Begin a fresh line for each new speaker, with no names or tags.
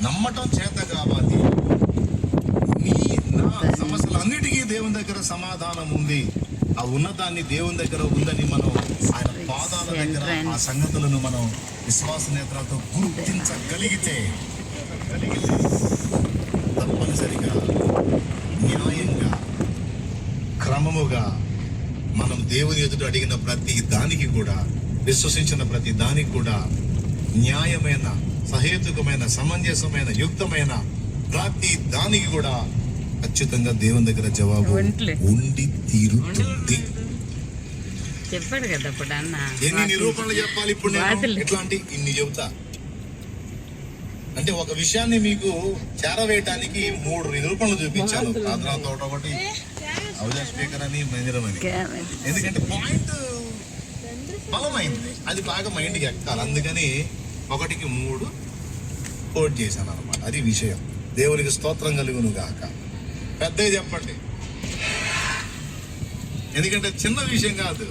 నమ్మటం చేత కావాలి. నీ నా సమస్యలన్నిటికీ దేవుని దగ్గర సమాధానం ఉంది. ఆ ఉన్నదాన్ని దేవుని దగ్గర ఉందని మనం ఆయన పాదాల దగ్గర ఆ సంగతులను మనం విశ్వాస నేత్రాలతో గుర్తించగలిగితే తప్పనిసరిగా న్యాయంగా క్రమముగా మనం దేవుని ఎదుట అడిగిన ప్రతి దానికి కూడా, విశ్వసించిన ప్రతి దానికి కూడా న్యాయమైన, సహేతుకమైన, సమంజసమైన, యుక్తమైన ప్రతి దానికి కూడా ఖచ్చితంగా దేవుని దగ్గర జవాబు ఉండి తీరుతుంది.
చెప్పాడు కదా అప్పుడు అన్న.
ఎన్ని నిరూపణలు చెప్పాలి ఇప్పుడు నేను? ఎట్లాంటి ఇన్ని చెబుతా అంటే ఒక విషయాన్ని మీకు చేరవేయటానికి 3 నిరూపణలు చూపించాను. ప్రార్థనతో ఒకటి, అవజా స్పీకర్ అని, మందిరం అని. ఎందుకంటే పాయింట్ బలమైంది, అది బాగా మైండ్కి ఎక్కాలి. అందుకని 1కి 3 కోట్ చేశాను అనమాట. అది విషయం. దేవునికి స్తోత్రం కలుగును గాక. పెద్దగా చెప్పండి, ఎందుకంటే చిన్న విషయం కాదు.